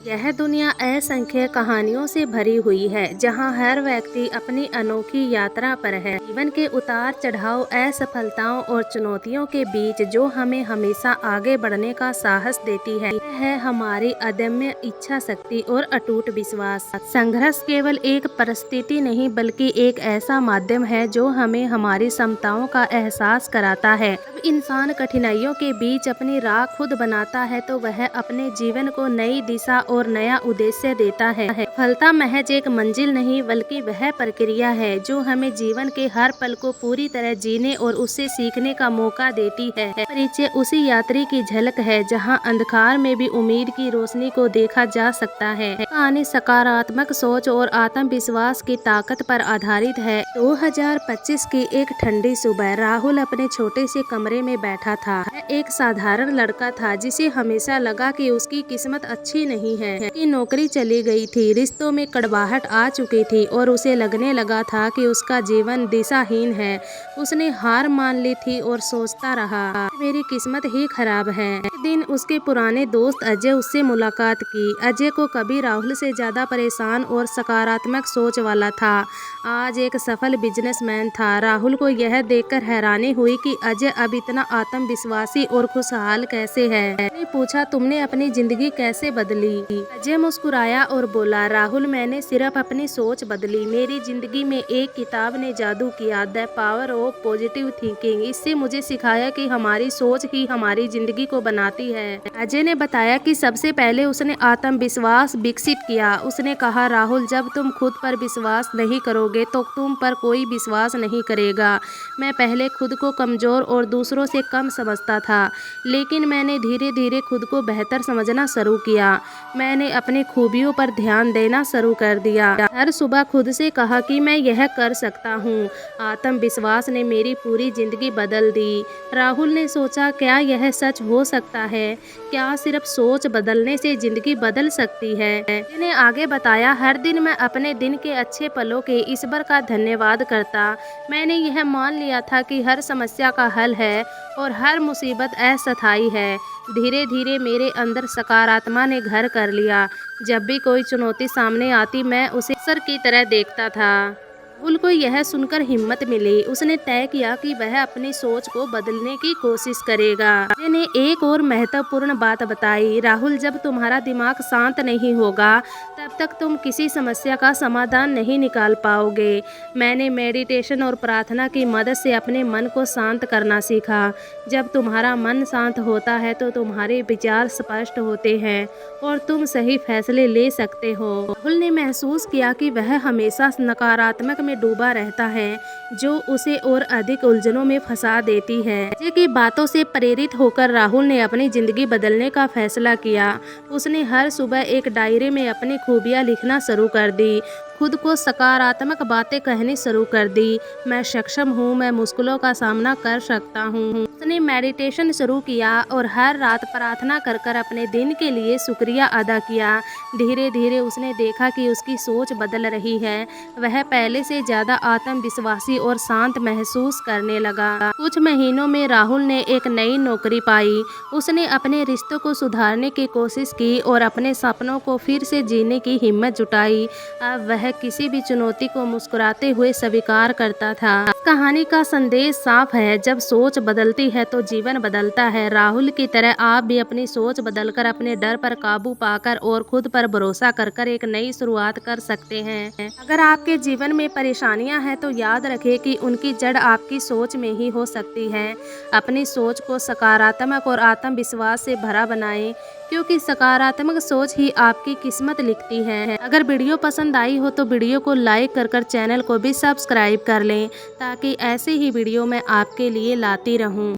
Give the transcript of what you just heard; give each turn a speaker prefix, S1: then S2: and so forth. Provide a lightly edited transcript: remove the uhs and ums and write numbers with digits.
S1: यह दुनिया असंख्य कहानियों से भरी हुई है, जहां हर व्यक्ति अपनी अनोखी यात्रा पर है। जीवन के उतार चढ़ाव, असफलताओं और चुनौतियों के बीच जो हमें हमेशा आगे बढ़ने का साहस देती है, यह है हमारी अदम्य इच्छा शक्ति और अटूट विश्वास। संघर्ष केवल एक परिस्थिति नहीं, बल्कि एक ऐसा माध्यम है जो हमें हमारी क्षमताओं का एहसास कराता है। जब इंसान कठिनाइयों के बीच अपनी राह खुद बनाता है, तो वह अपने जीवन को नई दिशा और नया उद्देश्य देता है। सफलता महज एक मंजिल नहीं, बल्कि वह प्रक्रिया है जो हमें जीवन के हर पल को पूरी तरह जीने और उससे सीखने का मौका देती है। परिचय उसी यात्री की झलक है जहां अंधकार में भी उम्मीद की रोशनी को देखा जा सकता है। कहानी सकारात्मक सोच और आत्मविश्वास की ताकत पर आधारित है। 2025 की एक ठंडी सुबह राहुल अपने छोटे से कमरे में बैठा था। वह एक साधारण लड़का था जिसे हमेशा लगा कि उसकी किस्मत अच्छी नहीं है। उसकी नौकरी चली गई थी, रिश्तों में कड़वाहट आ चुकी थी और उसे लगने लगा था कि उसका जीवन दिशाहीन है। उसने हार मान ली थी और सोचता रहा, मेरी किस्मत ही खराब है। एक दिन उसके पुराने दोस्त अजय उससे मुलाकात की। अजय को कभी राहुल से ज्यादा परेशान और सकारात्मक सोच वाला था। आज एक सफल बिजनेसमैन था। राहुल को यह देखकर हैरानी हुई कि अजय अब इतना आत्मविश्वासी और खुशहाल कैसे है। उसने पूछा, तुमने अपनी जिंदगी कैसे बदली? अजय मुस्कुराया और बोला, राहुल, मैंने सिर्फ अपनी सोच बदली। मेरी जिंदगी में एक किताब ने जादू किया, the power of positive thinking. इससे मुझे सिखाया कि हमारी सोच ही हमारी जिंदगी को बनाती है। अजय ने बताया कि सबसे पहले उसने आत्मविश्वास विकसित किया। उसने कहा, राहुल, जब तुम खुद पर विश्वास नहीं करोगे तो तुम पर कोई विश्वास नहीं करेगा। मैं पहले खुद को कमजोर और दूसरों से कम समझता था, लेकिन मैंने धीरे धीरे खुद को बेहतर समझना शुरू किया। मैंने अपनी खूबियों पर ध्यान देना शुरू कर दिया। हर सुबह खुद से कहा कि मैं यह कर सकता हूँ। आत्मविश्वास ने मेरी पूरी जिंदगी बदल दी। राहुल ने सोचा, क्या यह सच हो सकता है? क्या सिर्फ सोच बदलने से जिंदगी बदल सकती है? मैंने आगे बताया, हर दिन मैं अपने दिन के अच्छे पलों के ईश्वर का धन्यवाद करता। मैंने यह मान लिया था कि हर समस्या का हल है और हर मुसीबत अस्थायी है। धीरे धीरे मेरे अंदर सकारात्मक ने घर कर लिया। जब भी कोई चुनौती सामने आती, मैं उसे अवसर की तरह देखता था। राहुल को यह सुनकर हिम्मत मिली। उसने तय किया कि वह अपनी सोच को बदलने की कोशिश करेगा। अजय ने एक और महत्वपूर्ण बात बताई, राहुल, जब तुम्हारा दिमाग शांत नहीं होगा, तब तक तुम किसी समस्या का समाधान नहीं निकाल पाओगे। मैंने मेडिटेशन और प्रार्थना की मदद से अपने मन को शांत करना सीखा। जब तुम्हारा मन शांत होता है तो तुम्हारे विचार स्पष्ट होते हैं और तुम सही फैसले ले सकते हो। राहुल ने महसूस किया कि वह हमेशा नकारात्मक में डूबा रहता है, जो उसे और अधिक उलझनों में फंसा देती है। अजय की बातों से प्रेरित होकर राहुल ने अपनी जिंदगी बदलने का फैसला किया। उसने हर सुबह एक डायरी में अपनी खूबियां लिखना शुरू कर दी, खुद को सकारात्मक बातें कहनी शुरू कर दी। मैं सक्षम हूँ, मैं मुश्किलों का सामना कर सकता हूँ। उसने मेडिटेशन शुरू किया और हर रात प्रार्थना कर कर अपने दिन के लिए शुक्रिया अदा किया। धीरे धीरे उसने देखा कि उसकी सोच बदल रही है। वह पहले से ज्यादा आत्मविश्वासी और शांत महसूस करने लगा। कुछ महीनों में राहुल ने एक नई नौकरी पाई। उसने अपने रिश्तों को सुधारने की कोशिश की और अपने सपनों को फिर से जीने की हिम्मत जुटाई। अब वह किसी भी चुनौती को मुस्कुराते हुए स्वीकार करता था। इस कहानी का संदेश साफ है, जब सोच बदलती है तो जीवन बदलता है। राहुल की तरह आप भी अपनी सोच बदलकर अपने डर पर काबू पाकर और खुद पर भरोसा कर एक नई शुरुआत कर सकते हैं। अगर आपके जीवन में परेशानियां हैं तो याद रखें कि उनकी जड़ आपकी सोच में ही हो सकती है। अपनी सोच को सकारात्मक और आत्मविश्वास से भरा बनाएं, क्योंकि सकारात्मक सोच ही आपकी किस्मत लिखती है। अगर वीडियो पसंद आई हो तो वीडियो को लाइक कर चैनल को भी सब्सक्राइब कर लें, ताकि ऐसे ही वीडियो मैं आपके लिए लाती रहूं।